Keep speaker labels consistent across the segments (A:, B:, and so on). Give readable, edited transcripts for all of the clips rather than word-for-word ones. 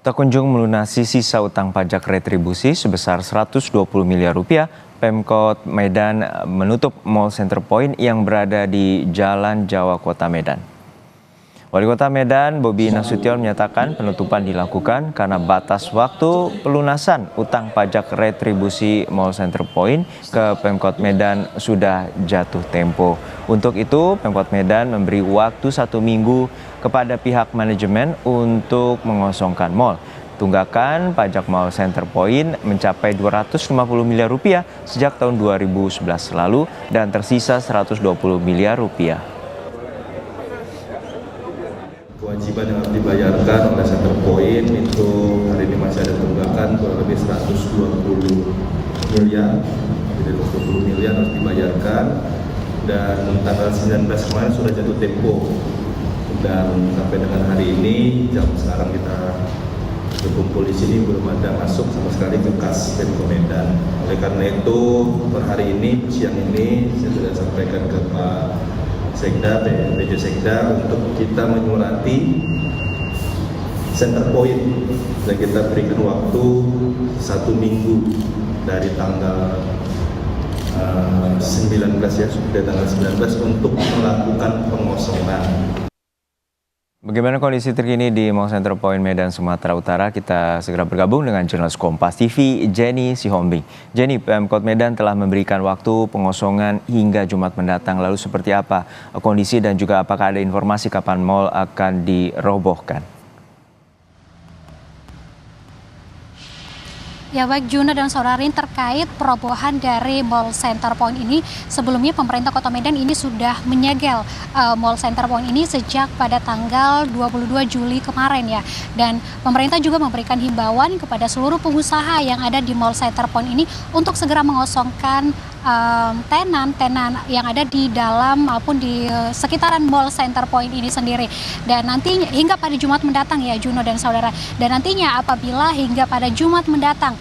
A: Tak kunjung melunasi sisa utang pajak retribusi sebesar 120 miliar rupiah, Pemkot Medan menutup Mall Center Point yang berada di Jalan Jawa Kota Medan. Wali Kota Medan, Bobi Nasution menyatakan penutupan dilakukan karena batas waktu pelunasan utang pajak retribusi Mall Center Point ke Pemkot Medan sudah jatuh tempo. Untuk itu, Pemkot Medan memberi waktu 1 minggu kepada pihak manajemen untuk mengosongkan mall. Tunggakan pajak Mall Center Point mencapai 250 miliar rupiah sejak tahun 2011 lalu dan tersisa 120 miliar rupiah.
B: Kewajiban yang harus dibayarkan oleh Center Point itu hari ini masih ada tunggakan kurang lebih 120 miliar. Jadi 120 miliar harus dibayarkan dan tanggal 19 kemarin sudah jatuh tempo. Dan sampai dengan hari ini jam sekarang kita berkumpul di sini belum ada masuk sama sekali ke kas Pemkot Medan. Oleh karena itu per hari ini siang ini saya sudah sampaikan ke Pak Sekda, PJ Sekda untuk kita menyurati Center Point dan kita berikan waktu 1 minggu dari tanggal 19 ya, sudah tanggal 19 untuk melakukan pengosongan.
A: Bagaimana kondisi terkini di Mall Center Point Medan, Sumatera Utara? Kita segera bergabung dengan jurnalis Kompas TV, Jenny Sihombing. Jenny, Pemkot Medan telah memberikan waktu pengosongan hingga Jumat mendatang. Lalu seperti apa kondisi dan juga apakah ada informasi kapan mall akan dirobohkan?
C: Ya baik Juno dan Saudari, terkait perobohan dari Mall Center Point ini, sebelumnya pemerintah Kota Medan ini sudah menyegel Mall Center Point ini sejak pada tanggal 22 Juli kemarin ya. Dan pemerintah juga memberikan himbauan kepada seluruh pengusaha yang ada di Mall Center Point ini untuk segera mengosongkan tenan yang ada di dalam maupun di sekitaran Mall Center Point ini sendiri. Dan nantinya hingga pada Jumat mendatang ya Juno dan Saudara. Dan nantinya apabila hingga pada Jumat mendatang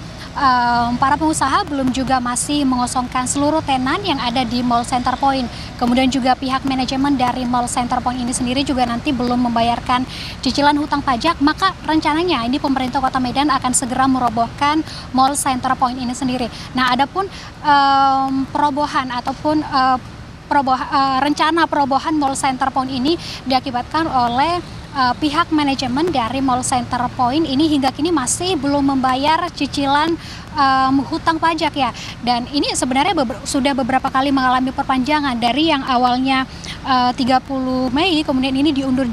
C: para pengusaha belum juga masih mengosongkan seluruh tenan yang ada di Mall Center Point. Kemudian juga pihak manajemen dari Mall Center Point ini sendiri juga nanti belum membayarkan cicilan hutang pajak, maka rencananya ini pemerintah Kota Medan akan segera merobohkan Mall Center Point ini sendiri. Nah, adapun perobohan ataupun rencana perobohan Mall Center Point ini diakibatkan oleh pihak manajemen dari Mall Center Point ini hingga kini masih belum membayar cicilan hutang pajak ya. Dan ini sebenarnya sudah beberapa kali mengalami perpanjangan dari yang awalnya 30 Mei kemudian ini diundur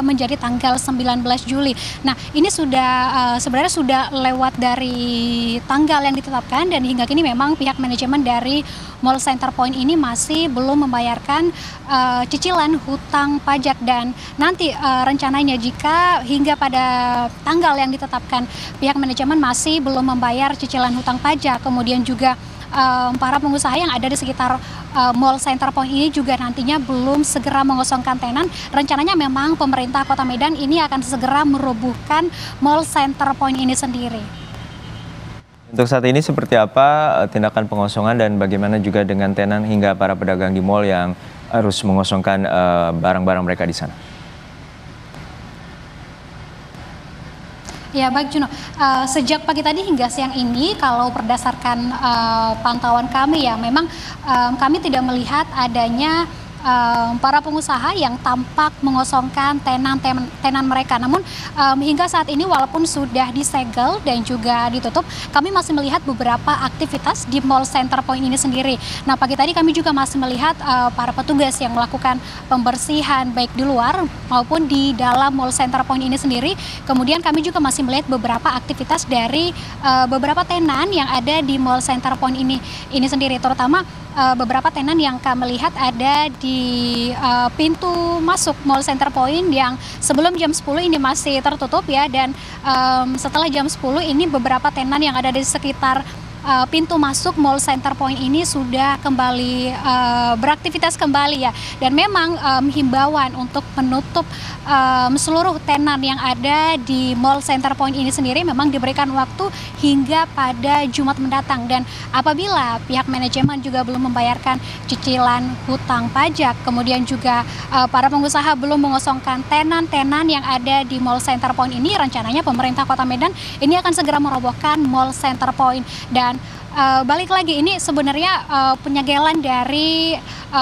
C: menjadi tanggal 19 Juli. Nah, ini sebenarnya sudah lewat dari tanggal yang ditetapkan dan hingga kini memang pihak manajemen dari Mall Center Point ini masih belum membayarkan cicilan hutang pajak. Dan nanti rencananya jika hingga pada tanggal yang ditetapkan pihak manajemen masih belum membayar cicilan hutang pajak, kemudian juga para pengusaha yang ada di sekitar Mall Center Point ini juga nantinya belum segera mengosongkan tenan. Rencananya memang pemerintah Kota Medan ini akan segera merobohkan Mall Center Point ini sendiri.
A: Untuk saat ini seperti apa tindakan pengosongan dan bagaimana juga dengan tenan hingga para pedagang di mall yang harus mengosongkan barang-barang mereka di sana?
C: Ya baik Juno, sejak pagi tadi hingga siang ini kalau berdasarkan pantauan kami ya memang kami tidak melihat adanya para pengusaha yang tampak mengosongkan tenan mereka. Namun hingga saat ini walaupun sudah disegel dan juga ditutup, kami masih melihat beberapa aktivitas di Mall Center Point ini sendiri. Nah, pagi tadi kami juga masih melihat para petugas yang melakukan pembersihan baik di luar maupun di dalam Mall Center Point ini sendiri. Kemudian kami juga masih melihat beberapa aktivitas dari beberapa tenan yang ada di Mall Center Point ini sendiri, terutama beberapa tenan yang kami lihat ada di pintu masuk Mall Center Point yang sebelum jam 10 ini masih tertutup ya, dan setelah jam 10 ini beberapa tenan yang ada di sekitar pintu masuk Mall Center Point ini sudah kembali beraktivitas kembali ya. Dan memang himbauan untuk menutup seluruh tenan yang ada di Mall Center Point ini sendiri memang diberikan waktu hingga pada Jumat mendatang. Dan apabila pihak manajemen juga belum membayarkan cicilan hutang pajak, kemudian juga para pengusaha belum mengosongkan tenan-tenan yang ada di Mall Center Point ini, rencananya pemerintah Kota Medan ini akan segera merobohkan Mall Center Point. Dan balik lagi, ini sebenarnya penyegelan dari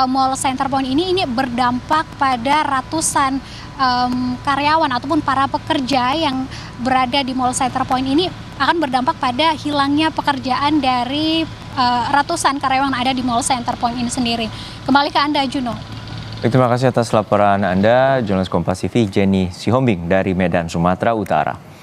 C: Mall Center Point ini berdampak pada ratusan karyawan ataupun para pekerja yang berada di Mall Center Point ini, akan berdampak pada hilangnya pekerjaan dari ratusan karyawan yang ada di Mall Center Point ini sendiri. Kembali ke Anda, Juno.
A: Terima kasih atas laporan Anda, jurnalis Kompas TV Jenny Sihombing dari Medan, Sumatera Utara.